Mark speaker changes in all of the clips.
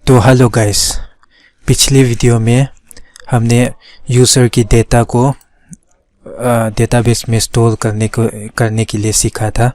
Speaker 1: तो hello guys, पिछले video में हमने यूज़र की डेटा को डेटाबेस में स्टोर करने के लिए सीखा था।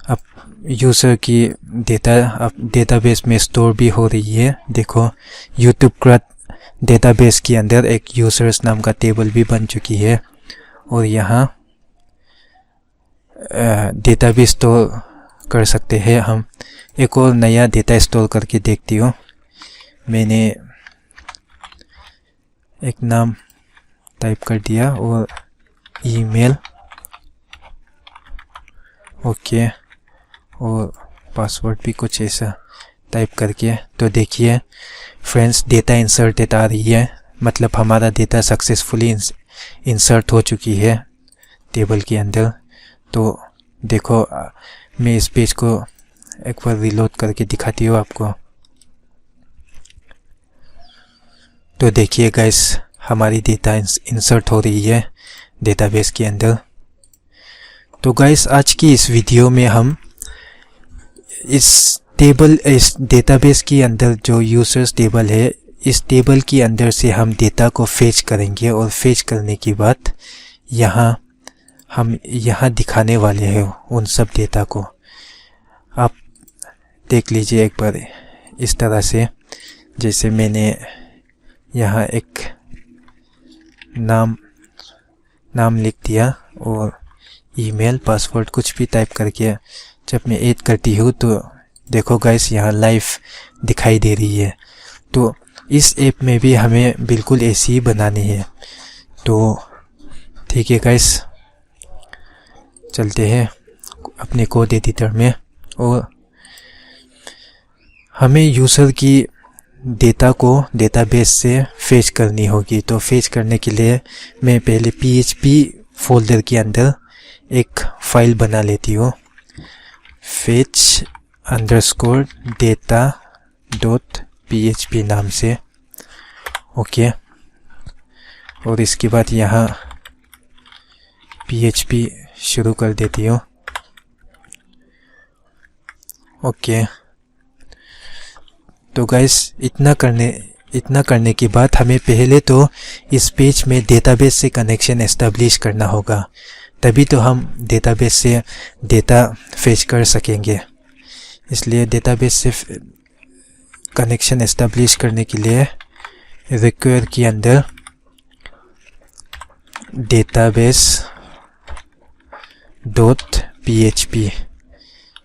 Speaker 1: अब यूज़र की डेटा अब डेटाबेस में स्टोर भी हो रही है। देखो, यूट्यूब क्रड डेटाबेस के अंदर एक यूज़र्स नाम का टेबल भी बन चुकी है और यहाँ डेटाबेस स्टोर कर सकते हैं हम। एक और नया डेटा स्टोर करके देखती हूँ। मैंने एक नाम टाइप कर दिया और ईमेल, ओके, और पासवर्ड भी कुछ ऐसा टाइप करके। तो देखिए फ्रेंड्स, डेटा इंसर्टेड आ रही है, मतलब हमारा डेटा सक्सेसफुली इंसर्ट हो चुकी है टेबल के अंदर। तो देखो, मैं इस पेज को एक बार रिलोड करके दिखाती हूँ आपको। तो देखिए गाइस, हमारी डेटा इंसर्ट हो रही है डेटाबेस के अंदर। तो गाइस, आज की इस वीडियो में हम इस डेटाबेस के अंदर जो यूजर्स टेबल है, इस टेबल के अंदर से हम डेटा को फेच करेंगे और फेच करने के बाद हम यहाँ दिखाने वाले हैं उन सब डेटा को। आप देख लीजिए एक बार इस तरह से, जैसे मैंने यहाँ एक नाम लिख दिया और ईमेल, पासवर्ड कुछ भी टाइप करके जब मैं ऐड करती हूँ तो देखो गाइस, यहाँ लाइव दिखाई दे रही है। तो इस ऐप में भी हमें बिल्कुल ऐसी ही बनानी है। तो ठीक है गाइस, चलते हैं अपने कोड एडिटर में और हमें यूज़र की डेटा को डेटाबेस से फेच करनी होगी। तो फेच करने के लिए मैं पहले PHP फोल्डर के अंदर एक फाइल बना लेती हूँ, fetch_data.php नाम से, ओके। और इसके बाद यहाँ PHP शुरू कर देती हूँ, ओके। तो गाइस, इतना करने के बाद हमें पहले तो इस पेज में डेटाबेस से कनेक्शन एस्टेब्लिश करना होगा, तभी तो हम डेटाबेस से डेटा फेच कर सकेंगे। इसलिए डेटाबेस से कनेक्शन एस्टेब्लिश करने के लिए रिक्वायर के अंदर database.php,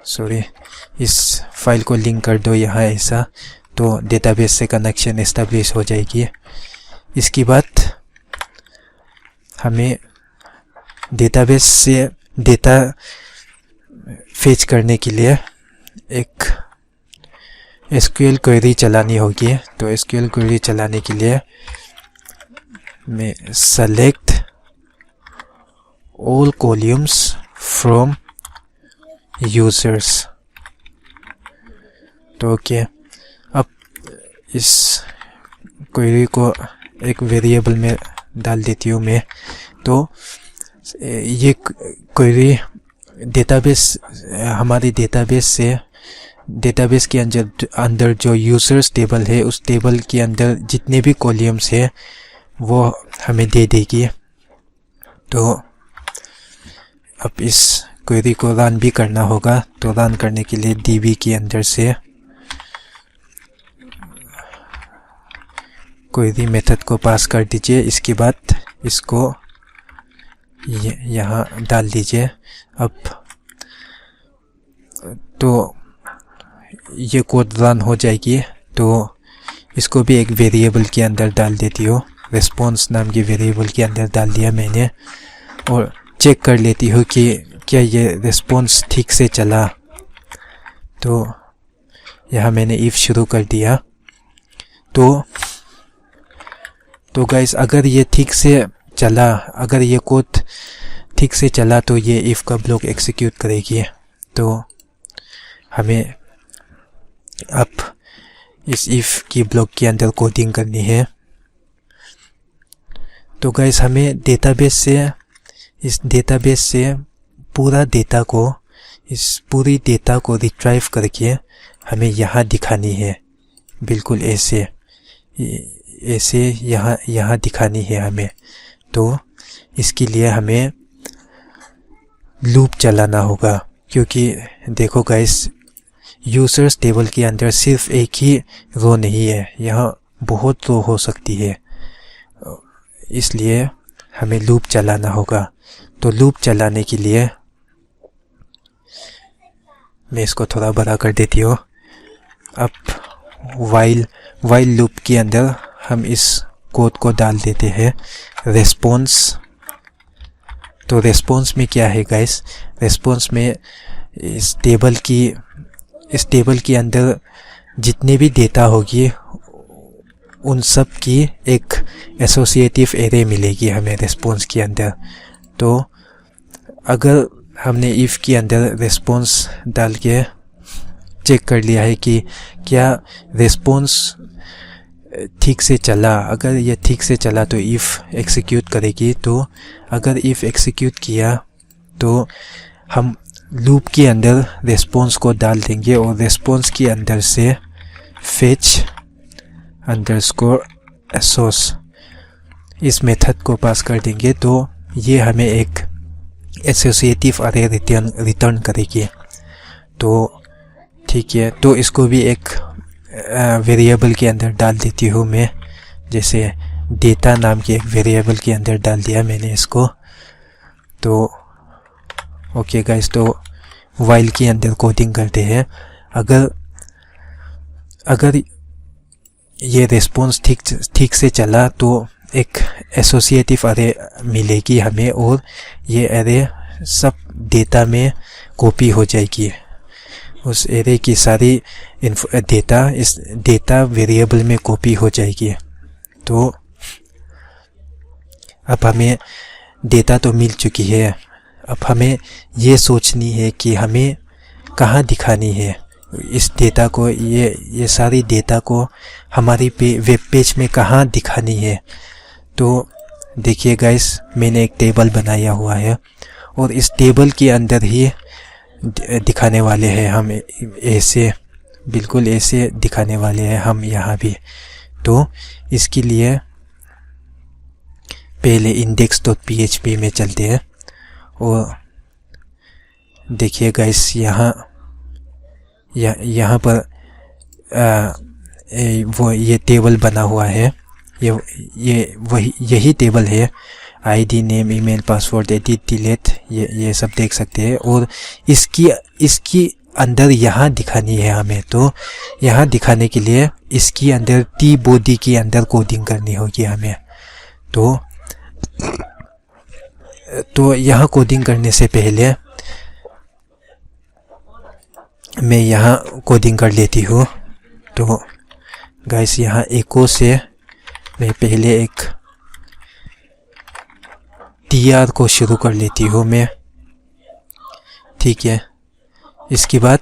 Speaker 1: सॉरी, इस फाइल को लिंक कर दो यहाँ ऐसा, तो डेटाबेस से कनेक्शन एस्टेब्लिश हो जाएगी। इसके बाद हमें डेटाबेस से डेटा फेच करने के लिए एक SQL क्वेरी चलानी होगी। तो SQL क्वेरी चलाने के लिए मैं select all columns from users, तो ओके। अब इस क्वेरी को एक वेरिएबल में डाल देती हूँ मैं। तो ये क्वेरी हमारे डेटाबेस के अंदर जो यूजर्स टेबल है, उस टेबल के अंदर जितने भी कॉलम्स है वो हमें दे देगी। तो अब इस क्वेरी को रन भी करना होगा। तो रन करने के लिए DB के अंदर से क्वेरी मेथड को पास कर दीजिए। इसके बाद इसको यहाँ डाल दीजिए। अब तो ये कोड रन हो जाएगी। तो इसको भी एक वेरिएबल के अंदर डाल देती हूँ, रिस्पॉन्स नाम की वेरिएबल के अंदर डाल दिया मैंने, और चेक कर लेती हूँ कि क्या ये रिस्पॉन्स ठीक से चला। तो यहाँ मैंने इफ शुरू कर दिया। तो गाइस, अगर ये ठीक से चला, अगर ये कोड ठीक से चला तो ये इफ का ब्लॉक एग्जीक्यूट करेगी। तो हमें अब इस इफ की ब्लॉक के अंदर कोडिंग करनी है। तो गाइस, हमें इस डेटाबेस से पूरी डेटा को रिट्राइव करके हमें यहाँ दिखानी है। बिल्कुल ऐसे ऐसे यहाँ दिखानी है हमें। तो इसके लिए हमें लूप चलाना होगा, क्योंकि देखो गाइस, यूजर्स टेबल के अंदर सिर्फ एक ही रो नहीं है, यहाँ बहुत रो हो सकती है, इसलिए हमें लूप चलाना होगा। तो लूप चलाने के लिए मैं इसको थोड़ा बड़ा कर देती हूँ। अब वाइल लूप के अंदर हम इस कोड को डाल देते हैं, रेस्पॉन्स। तो रेस्पॉन्स में क्या है गाइस, रेस्पॉन्स में इस टेबल के अंदर जितने भी डेटा होगी उन सब की एक एसोसिएटिव एरे मिलेगी हमें रेस्पॉन्स के अंदर। तो अगर हमने इफ़ के अंदर रेस्पॉन्स डाल के चेक कर लिया है कि क्या रेस्पॉन्स ठीक से चला, अगर ये ठीक से चला तो इफ़ एग्जीक्यूट करेगी। तो अगर इफ़ एग्जीक्यूट किया तो हम लूप के अंदर रेस्पॉन्स को डाल देंगे और रेस्पॉन्स के अंदर से फेच अंडरस्कोर एसोस इस मेथड को पास कर देंगे। तो ये हमें एक एसोसिएटिव अरे रिटर्न करेगी। तो ठीक है, तो इसको भी एक वेरिएबल के अंदर डाल देती हूँ मैं, जैसे डेटा नाम के एक वेरिएबल के अंदर डाल दिया मैंने इसको। तो ओके गाइस, तो वाइल के अंदर कोडिंग करते हैं। अगर ये रेस्पॉन्स ठीक से चला तो एक एसोसिएटिव अरे मिलेगी हमें, और ये अरे सब डेटा में कॉपी हो जाएगी। उस एरे की सारी डेटा इस डेटा वेरिएबल में कॉपी हो जाएगी। तो अब हमें डेटा तो मिल चुकी है, अब हमें ये सोचनी है कि हमें कहाँ दिखानी है इस डेटा को, ये सारी डेटा को हमारी वेब पेज में कहाँ दिखानी है। तो देखिए गाइस, मैंने एक टेबल बनाया हुआ है और इस टेबल के अंदर ही दिखाने वाले हैं हम, ऐसे बिल्कुल ऐसे दिखाने वाले हैं हम यहाँ भी। तो इसके लिए पहले index.php में चलते हैं और देखिए गाइस, यहाँ पर ये टेबल बना हुआ है, यही टेबल है। ID, name, email, password, edit, delete, ये सब देख सकते हैं। और इसकी अंदर यहाँ दिखानी है हमें। तो यहाँ दिखाने के लिए इसकी अंदर टी बॉडी के अंदर कोडिंग करनी होगी हमें। तो यहाँ कोडिंग करने से पहले मैं यहाँ कोडिंग कर लेती हूँ। तो गाइस, यहाँ एको से मैं पहले एक tr को शुरू कर लेती हूँ मैं, ठीक है। इसके बाद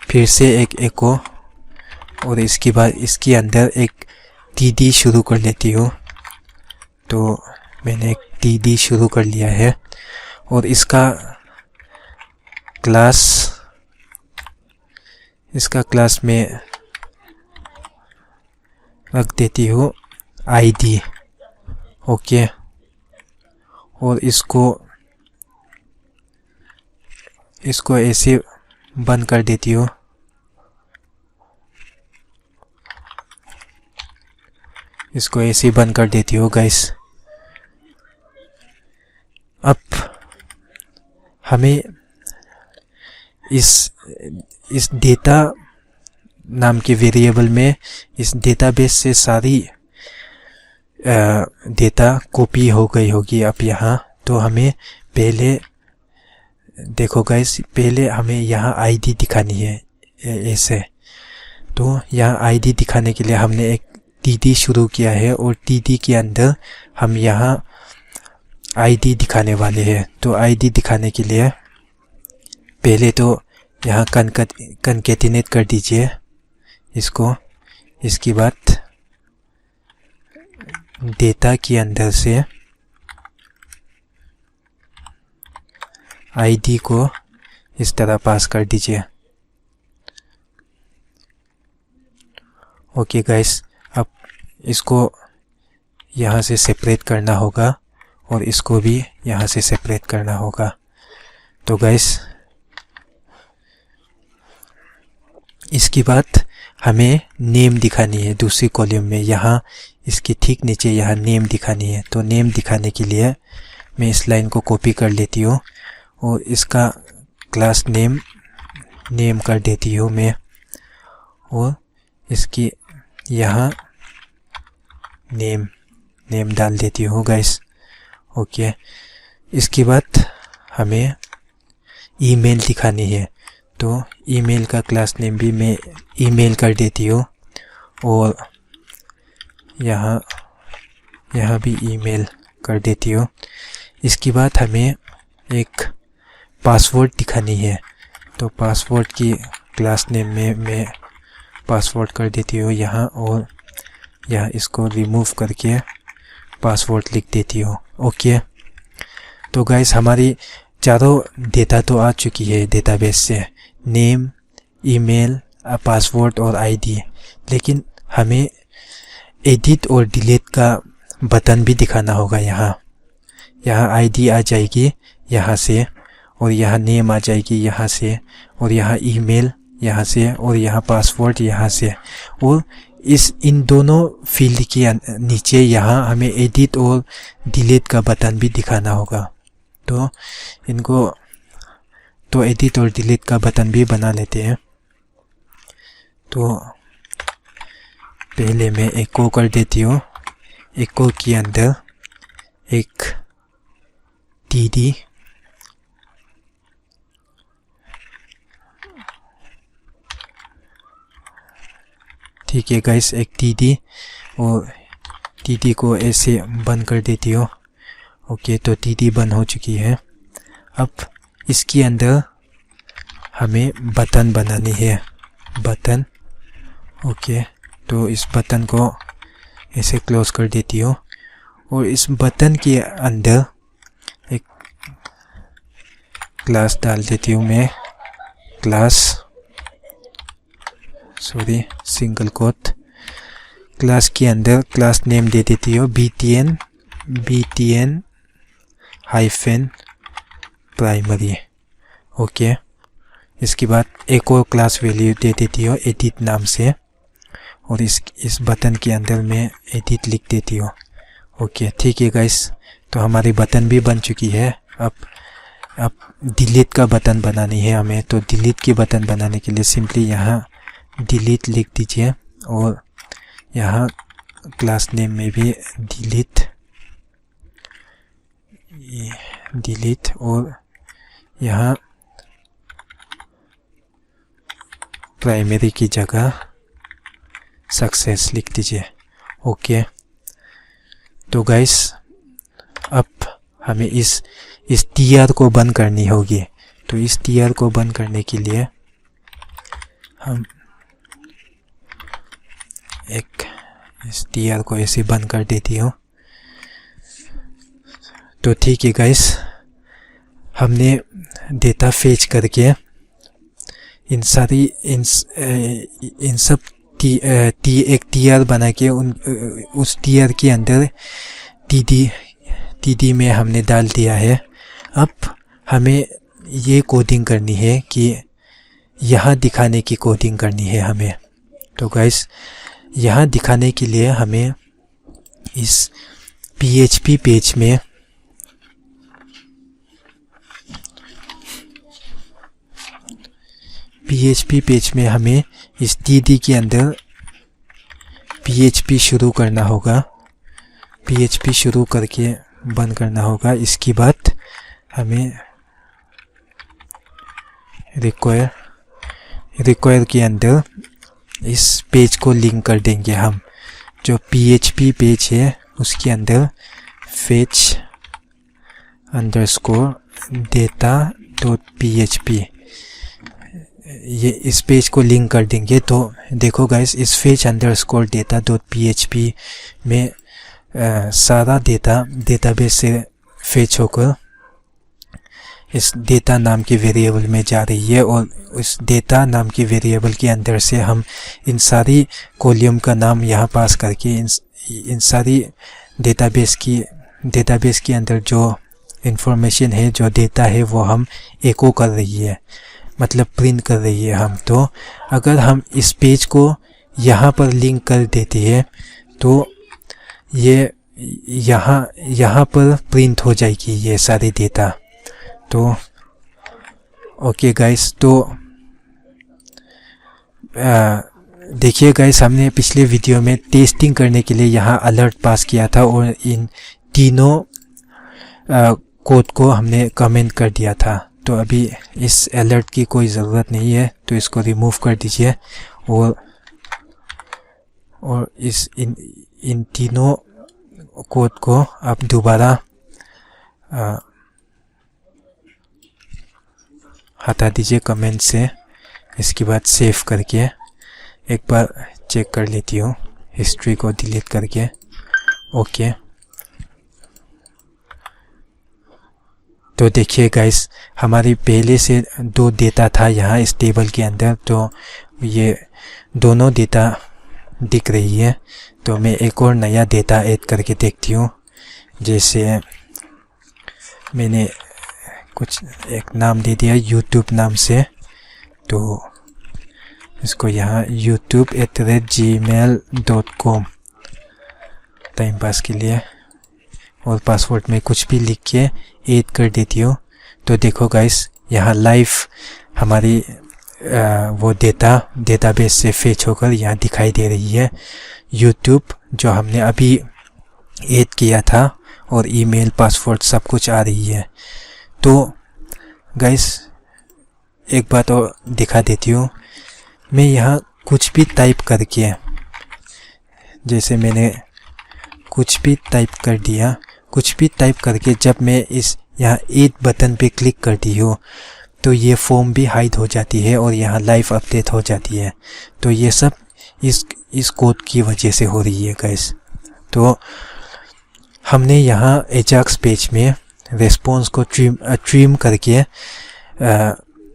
Speaker 1: फिर से एक एको और इसके बाद इसके अंदर एक td शुरू कर लेती हूँ। तो मैंने एक td शुरू कर लिया है और इसका क्लास में रख देती हूँ id, ओके। और इसको ऐसे बंद कर देती हूँ। इसको ऐसे बंद कर देती हूँ गाइस। अब हमें इस डेटा नाम के वेरिएबल में इस डेटाबेस से सारी डेटा कॉपी हो गई होगी अब यहाँ। तो हमें पहले देखो गाइस, पहले हमें यहाँ आईडी दिखानी है ऐसे। तो यहाँ आईडी दिखाने के लिए हमने एक टीडी शुरू किया है और टीडी के अंदर हम यहाँ आईडी दिखाने वाले हैं। तो आईडी दिखाने के लिए पहले तो यहाँ कनकेटिनेट कर दीजिए इसको। इसके बाद डेटा के अंदर से आईडी को इस तरह पास कर दीजिए। ओके गाइस, अब इसको यहाँ से सेपरेट करना होगा और इसको भी यहाँ से सेपरेट करना होगा। तो गाइस, इसके बाद हमें नेम दिखानी है दूसरी कॉलम में। यहाँ इसके ठीक नीचे यहाँ नेम दिखानी है। तो नेम दिखाने के लिए मैं इस लाइन को कॉपी कर लेती हूँ और इसका क्लास नेम कर देती हूँ मैं, और इसकी यहाँ नेम डाल देती हूँ गाइस। ओके, इसके बाद हमें ईमेल दिखानी है। तो ईमेल का क्लास नेम भी मैं ईमेल कर देती हूँ और यहाँ भी ईमेल कर देती हूँ। इसके बाद हमें एक पासवर्ड दिखानी है। तो पासवर्ड की क्लास नेम में मैं पासवर्ड कर देती हूँ यहाँ, और यहाँ इसको रिमूव करके पासवर्ड लिख देती हूँ। ओके, तो गाइस, हमारी चारों डेटा तो आ चुकी है डेटाबेस से, नेम, ईमेल, पासवर्ड और आईडी। लेकिन हमें एडिट और डिलीट का बटन भी दिखाना होगा। यहाँ आईडी आ जाएगी यहाँ से, और यहाँ नेम आ जाएगी यहाँ से, और यहाँ ईमेल यहाँ से, और यहाँ पासवर्ड यहाँ से। और इन दोनों फील्ड के नीचे यहाँ हमें एडिट और डिलीट का बटन भी दिखाना होगा। तो एडिट और डिलीट का बटन भी बना लेते हैं। तो पहले मैं एको कर देती हूँ। एको के अंदर एक टीडी, ठीक है गाइस, एक टीडी, और टीडी को ऐसे बंद कर देती हूँ। ओके, तो टीडी बंद हो चुकी है। अब इसके अंदर हमें बटन बनानी है, बटन। ओके, तो इस बटन को ऐसे क्लोज कर देती हूँ, और इस बटन के अंदर एक क्लास डाल देती हूँ मैं, सिंगल कोट। क्लास के अंदर क्लास नेम दे देती हूँ BTN हाइफन प्राइमरी। ओके, इसके बाद एक और क्लास वैल्यू दे देती हूँ एडिट नाम से, और इस बटन के अंदर मैं एडिट लिख देती हूँ। ओके, ठीक है गाइस, तो हमारी बटन भी बन चुकी है। अब डिलीट का बटन बनानी है हमें। तो डिलीट के बटन बनाने के लिए सिंपली यहाँ डिलीट लिख दीजिए, और यहाँ क्लास नेम में भी डिलीट, और यहाँ प्राइमरी की जगह सक्सेस लिख दीजिए। ओके, तो गाइस, अब हमें इस TR को बंद करनी होगी। तो इस TR को बंद करने के लिए हम इस TR को ऐसे बंद कर देती हूँ। तो ठीक है गाइस, हमने डेटा फेच करके इन सब एक TR बना के उस TR के अंदर TD में हमने डाल दिया है। अब हमें ये कोडिंग करनी है कि यहाँ दिखाने की कोडिंग करनी है हमें। तो गाइस, यहाँ दिखाने के लिए हमें इस PHP पेज में हमें इस TD के अंदर PHP शुरू करना होगा। PHP शुरू करके बंद करना होगा। इसके बाद हमें रिक्वायर के अंदर इस पेज को लिंक कर देंगे हम। जो PHP पेज है उसके अंदर fetch _ data.php, ये इस पेज को लिंक कर देंगे। तो देखो गाइस, इस fetch _ data.php में सारा डेटा डेटाबेस से फेच होकर इस डेटा नाम के वेरिएबल में जा रही है और उस डेटा नाम के वेरिएबल के अंदर से हम इन सारी कॉलम का नाम यहाँ पास करके इन सारी डेटाबेस के अंदर जो इंफॉर्मेशन है, जो डेटा है, वो हम एको कर रही है, मतलब प्रिंट कर रही है हम। तो अगर हम इस पेज को यहाँ पर लिंक कर देते हैं तो ये यहाँ पर प्रिंट हो जाएगी ये सारी डेटा। तो ओके गाइस, तो देखिए गाइस, हमने पिछले वीडियो में टेस्टिंग करने के लिए यहाँ अलर्ट पास किया था और इन तीनों कोड को हमने कमेंट कर दिया था। तो अभी इस अलर्ट की कोई ज़रूरत नहीं है, तो इसको रिमूव कर दीजिए और इन तीनों कोड को आप दोबारा हटा दीजिए कमेंट से। इसके बाद सेव करके एक बार चेक कर लेती हूँ, हिस्ट्री को डिलीट करके। ओके, तो देखिए गाइस, हमारी पहले से 2 डेटा था यहाँ इस टेबल के अंदर, तो ये दोनों डेटा दिख रही है। तो मैं एक और नया डेटा ऐड करके देखती हूँ। जैसे मैंने कुछ एक नाम दे दिया YouTube नाम से, तो इसको यहाँ youtube@gmail.com टाइम पास के लिए और पासवर्ड में कुछ भी लिख के ऐड कर देती हूँ। तो देखो गाइस, यहाँ लाइव हमारी वो डेटाबेस से फेच होकर यहाँ दिखाई दे रही है। YouTube जो हमने अभी ऐड किया था और ईमेल, पासवर्ड सब कुछ आ रही है। तो गाइस, एक बात और दिखा देती हूँ। मैं यहाँ कुछ भी टाइप करके, जैसे मैंने कुछ भी टाइप कर दिया, कुछ भी टाइप करके जब मैं इस यहाँ ऐड बटन पे क्लिक करती हूँ तो ये फॉर्म भी हाइड हो जाती है और यहाँ लाइव अपडेट हो जाती है। तो ये सब इस कोड की वजह से हो रही है गाइस। तो हमने यहाँ एजाक्स पेज में रेस्पॉन्स को ट्रिम करके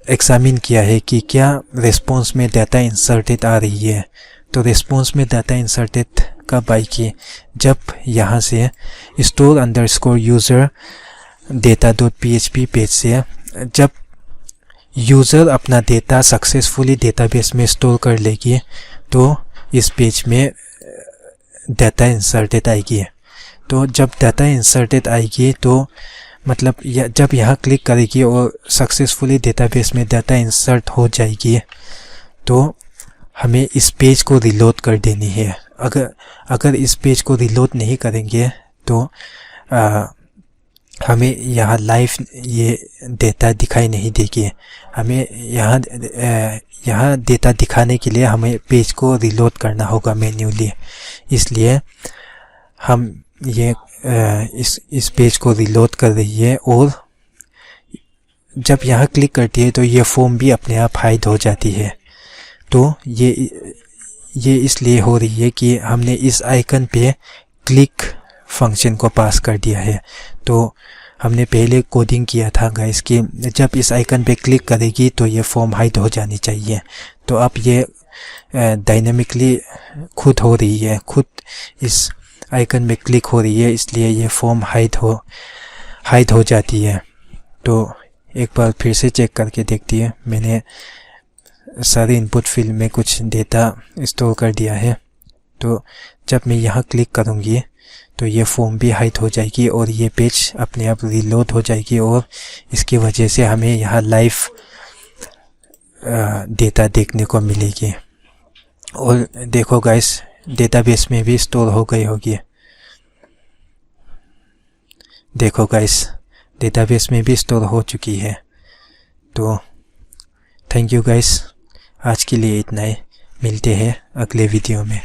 Speaker 1: एग्जामिन किया है कि क्या रेस्पॉन्स में डाटा इंसर्टेड आ रही है। तो रेस्पॉन्स में डाटा इंसर्टेड कब आएगी? जब यहाँ से store_user data.php पेज से जब यूज़र अपना डेटा सक्सेसफुली डेटाबेस में स्टोर कर लेगी तो इस पेज में डाटा इंसर्टेड आएगी। तो जब डाटा इंसर्टेड आएगी तो मतलब जब यहाँ क्लिक करेगी और सक्सेसफुली डेटाबेस में डाटा इंसर्ट हो जाएगी तो हमें इस पेज को रिलोड कर देनी है। अगर इस पेज को रिलोड नहीं करेंगे तो हमें यहाँ लाइव ये डेटा दिखाई नहीं देगी। हमें यहाँ डेटा दिखाने के लिए हमें पेज को रिलोड करना होगा मैन्युअली। इसलिए हम ये इस पेज को रिलोड कर रही है और जब यहाँ क्लिक करती है तो ये फॉर्म भी अपने आप हाइड हो जाती है। तो ये इसलिए हो रही है कि हमने इस आइकन पे क्लिक फंक्शन को पास कर दिया है। तो हमने पहले कोडिंग किया था गाइस कि जब इस आइकन पे क्लिक करेगी तो ये फॉर्म हाइड हो जानी चाहिए। तो अब ये डायनामिकली खुद हो रही है, खुद इस आइकन में क्लिक हो रही है, इसलिए ये फॉर्म हाइड हो जाती है। तो एक बार फिर से चेक करके देखती है। मैंने सारे इनपुट फील्ड में कुछ डेटा स्टोर कर दिया है। तो जब मैं यहाँ क्लिक करूँगी तो ये फॉर्म भी हाइड हो जाएगी और ये पेज अपने आप रिलोड हो जाएगी और इसकी वजह से हमें यहाँ लाइव डेटा देखने को मिलेगी। और देखो गाइस, डेटाबेस में भी स्टोर हो गई होगी। देखो गाइस, डेटाबेस में भी स्टोर हो चुकी है। तो थैंक यू गाइस, आज के लिए इतना ही। मिलते हैं अगले वीडियो में।